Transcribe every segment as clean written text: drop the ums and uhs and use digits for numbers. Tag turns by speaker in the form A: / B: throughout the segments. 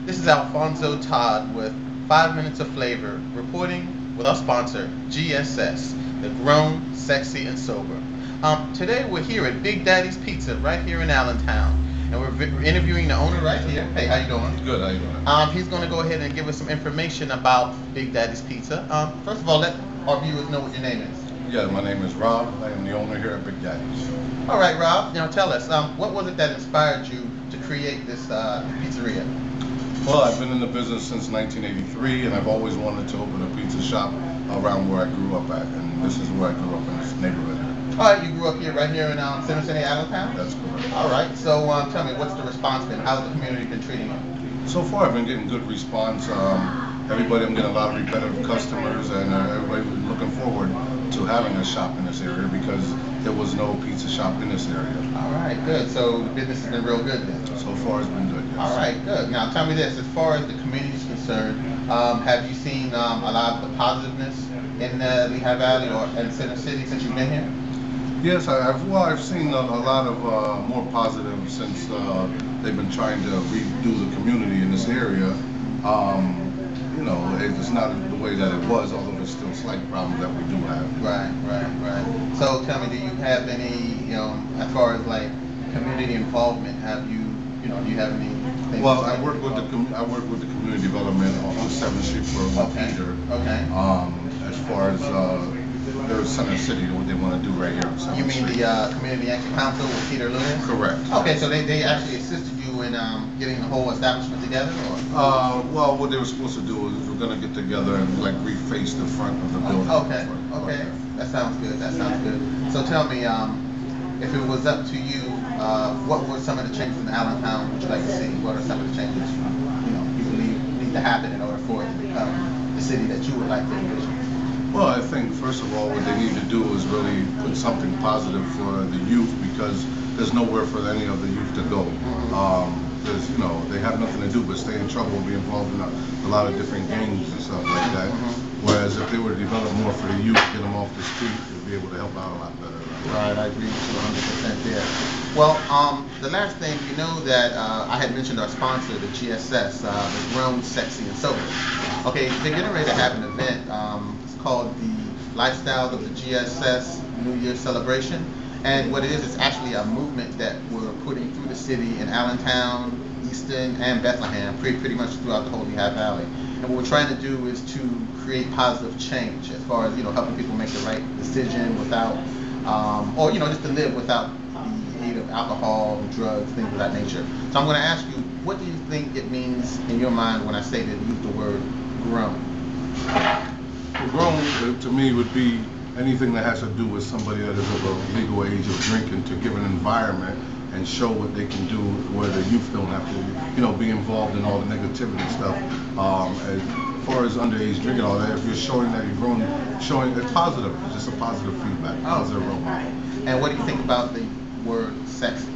A: This is Alfonso Todd with 5 Minutes of Flavor, reporting with our sponsor, GSS, the Grown, Sexy, and Sober. Today we're here at Big Daddy's Pizza right here in Allentown, and we're interviewing the owner right here. Hey, how you doing?
B: Good, how you doing?
A: He's going to go ahead and give us some information about Big Daddy's Pizza. First of all, let our viewers know what your name is.
B: Yeah, my name is Rob. I am the owner here at Big Daddy's.
A: All right, Rob. Now tell us, what was it that inspired you to create this pizzeria?
B: Well, I've been in the business since 1983, and I've always wanted to open a pizza shop around where I grew up at, and this is where I grew up in this neighborhood.
A: All right, you grew up here, right here in Center City, Allentowns?
B: That's correct.
A: All right, so tell me, what's the response been? How's the community been treating you?
B: So far, I've been getting good response. I'm getting a lot of repetitive customers, and everybody was looking forward to having a shop in this area because there was no pizza shop in this area.
A: All right, good. So the business has been real good then?
B: So far, it's been good, yes.
A: All right, good. Now tell me this, as far as the community is concerned, have you seen a lot of the positiveness in Lehigh Valley or in Center City since you've been here?
B: Yes, I've seen a lot of more positive since they've been trying to redo the community in this area. It's not the way that it was, although there's still slight problems that we do have.
A: Right. So tell me, do you have any, as far as like community involvement, do you have any things?
B: Well, I work with the community development on 7th Street for Peter.
A: Okay.
B: As far as their Center City, what they want to do right here.
A: You mean the Community Action Council with Peter Lewis?
B: Correct.
A: Okay, so they actually assisted you in getting the whole establishment together, or?
B: Well, what they were supposed to do is we're going to get together and like reface the front of the building.
A: Okay. That sounds good. So tell me, if it was up to you, what were some of the changes in Allentown would you like to see? What are some of the changes you believe need to happen in order for it to become the city that you would like to envision?
B: Well, I think first of all, what they need to do is really put something positive for the youth because there's nowhere for any of the youth to go. They have nothing to do but stay in trouble, be involved in a lot of different gangs and stuff like that. Whereas if they were to develop more for the youth, get them off the street, they'd be able to help out a lot better.
A: Right, I agree with you 100% there. Well, the last thing, you know that I had mentioned our sponsor, the GSS, the Grown, Sexy, and Sober. Okay, they're getting ready to have an event. It's called the Lifestyle of the GSS New Year Celebration. And what it is, it's actually a movement that we're putting through the city in Allentown, Easton, and Bethlehem, pretty much throughout the whole Lehigh Valley. And what we're trying to do is to create positive change as far as, helping people make the right decision without, or just to live without the aid of alcohol, drugs, things of that nature. So I'm going to ask you, what do you think it means in your mind when I say that use the word grown?
B: Well, grown to me would be anything that has to do with somebody that is of a legal age of drinking to give an environment and show what they can do where the youth don't have to, be involved in all the negativity stuff. As far as underage drinking, all that, if you're showing that you're grown, showing it's positive, it's just a positive feedback, positive role model.
A: And what do you think about the word sexy?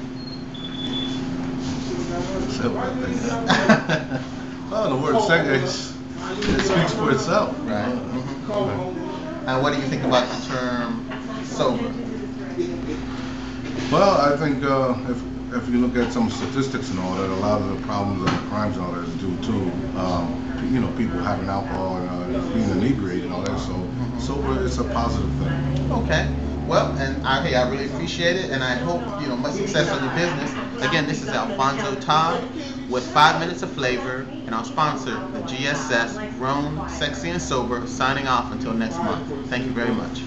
B: Well, the word sexy, it speaks for itself.
A: Right. And what do you think about the term sober?
B: Well, I think if you look at some statistics and all that, a lot of the problems and the crimes and all that is due to people having alcohol and being inebriated and all that. So sober is a positive thing.
A: Okay. Well, and I really appreciate it, and I hope much success on your business. Again, this is Alfonso Todd with 5 Minutes of Flavor, and our sponsor, the GSS, Grown, Sexy, and Sober, signing off until next month. Thank you very much.